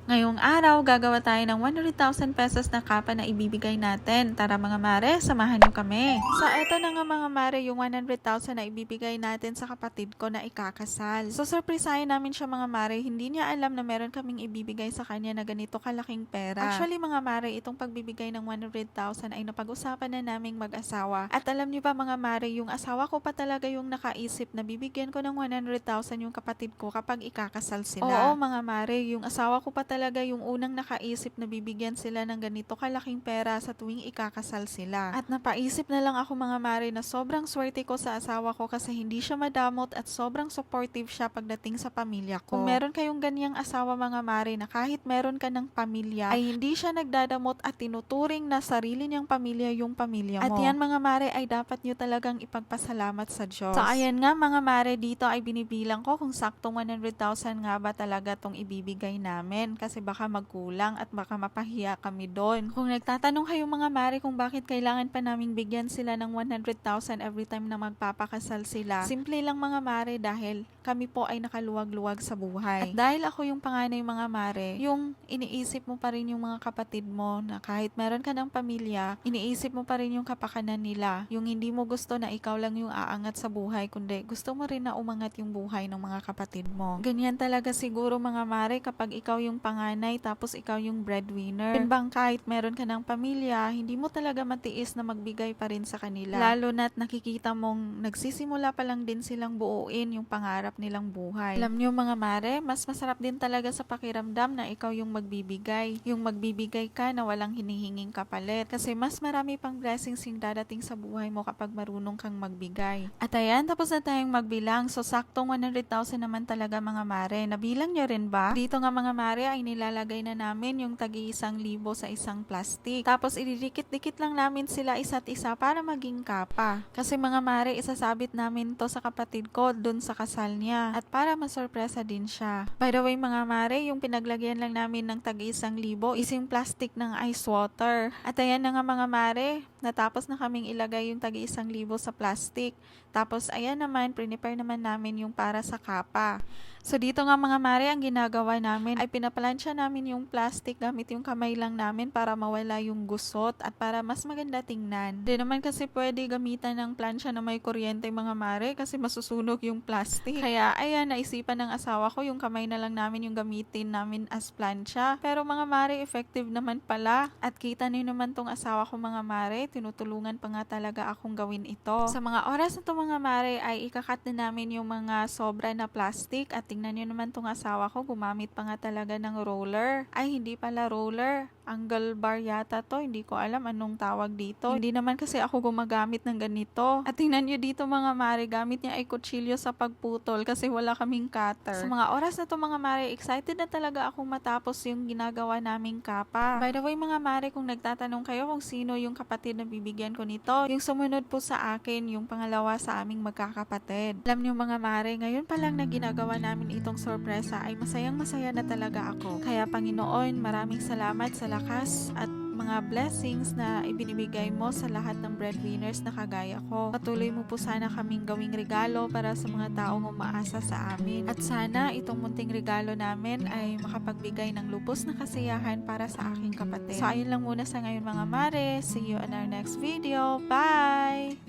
Ngayong araw, gagawa tayo ng 100,000 pesos na kapa na ibibigay natin. Tara mga mare, samahan niyo kami. So, eto na nga mga mare, yung 100,000 na ibibigay natin sa kapatid ko na ikakasal. So, surprisahin namin siya mga mare. Hindi niya alam na meron kaming ibibigay sa kanya na ganito kalaking pera. Actually mga mare, itong pagbibigay ng 100,000 ay napag-usapan na naming mag-asawa. At alam niyo ba mga mare, yung asawa ko pa talaga yung nakaisip na bibigyan ko ng 100,000 yung kapatid ko kapag ikakasal sila. Oo mga mare, yung asawa ko pa talaga yung unang nakaisip na bibigyan sila ng ganito kalaking pera sa tuwing ikakasal sila. At napaisip na lang ako mga mare na sobrang swerte ko sa asawa ko kasi hindi siya madamot at sobrang supportive siya pagdating sa pamilya ko. Kung meron kayong ganyang asawa mga mare na kahit meron ka ng pamilya ay hindi siya nagdadamot at tinuturing na sarili niyang pamilya yung pamilya mo. At yan mga mare ay dapat nyo talagang ipagpasalamat sa Diyos. So ayan nga mga mare, dito ay binibilang ko kung saktong 100,000 nga ba talaga tong ibibigay namin kasi baka magkulang at baka mapahiya kami doon. Kung nagtatanong kayo mga mare kung bakit kailangan pa naming bigyan sila ng 100,000 every time na magpapakasal sila, simple lang mga mare dahil kami po ay nakaluwag-luwag sa buhay. At dahil ako yung panganay mga mare, yung iniisip mo pa rin yung mga kapatid mo na kahit meron ka ng pamilya, iniisip mo pa rin yung kapakanan nila. Yung hindi mo gusto na ikaw lang yung aangat sa buhay, kundi gusto mo rin na umangat yung buhay ng mga kapatid mo. Ganyan talaga siguro mga mare kapag ikaw yung panganay tapos ikaw yung breadwinner. Yun bang kahit meron ka ng pamilya, hindi mo talaga matiis na magbigay pa rin sa kanila. Lalo na't nakikita mong nagsisimula pa lang din silang buuin yung pangarap nilang buhay. Alam nyo mga mare, mas masarap din talaga sa pakiramdam na ikaw yung magbibigay. Yung magbibigay ka na walang hinihinging kapalit. Kasi mas marami pang blessings yung dadating sa buhay mo kapag marunong kang magbigay. At ayan, tapos na tayong magbilang. So saktong 100,000 naman talaga mga mare. Nabilang nyo rin ba? Dito nga mga mare ay nilalagay na namin yung tagi-1,000 sa isang plastic. Tapos ididikit-dikit lang namin sila isa't isa para maging kapa. Kasi mga mare, isasabit namin to sa kapatid ko dun sa kasal niya. At para masurpresa din siya. By the way mga mare, yung pinaglagyan lang namin ng tagi-1,000 is yung plastic ng ice water. At ayan na nga mga mare, natapos na kaming ilagay yung tagi-1,000 sa plastic. Tapos ayan naman, prepare naman namin yung para sa kapa. So dito nga mga mare, ang ginagawa namin ay pinaplansya namin yung plastic gamit yung kamay lang namin para mawala yung gusot at para mas maganda tingnan. Di naman kasi pwede gamitan ng plansya na may kuryente mga mare kasi masusunog yung plastic. Kaya ayan, naisipan ng asawa ko yung kamay na lang namin yung gamitin namin as plansya. Pero mga mare, effective naman pala. At kita niyo naman tong asawa ko mga mare, tinutulungan pa nga talaga akong gawin ito. Sa mga oras na to mga mare ay ikakat na namin yung mga sobra na plastic at tingnan nyo naman tong asawa ko, gumamit pa nga talaga ng roller. Ay, hindi pala roller. Angle bar yata to. Hindi ko alam anong tawag dito. Hindi naman kasi ako gumagamit ng ganito. At tingnan nyo dito mga mare, gamit niya ay kutsilyo sa pagputol kasi wala kaming cutter. Sa mga oras na to mga mare, excited na talaga akong matapos yung ginagawa naming kapa. By the way mga mare, kung nagtatanong kayo kung sino yung kapatid na bibigyan ko nito, yung sumunod po sa akin, yung pangalawa sa aming magkakapatid. Alam nyo mga mare, ngayon pa lang na ginagawa namin itong sorpresa ay masayang masaya na talaga ako. Kaya Panginoon, maraming salamat sa lakas at mga blessings na ibinibigay mo sa lahat ng breadwinners na kagaya ko. Patuloy mo po sana kaming gawing regalo para sa mga taong umaasa sa amin. At sana itong munting regalo namin ay makapagbigay ng lubos na kasiyahan para sa aking kapatid. So ayun lang muna sa ngayon mga mare. See you on our next video. Bye!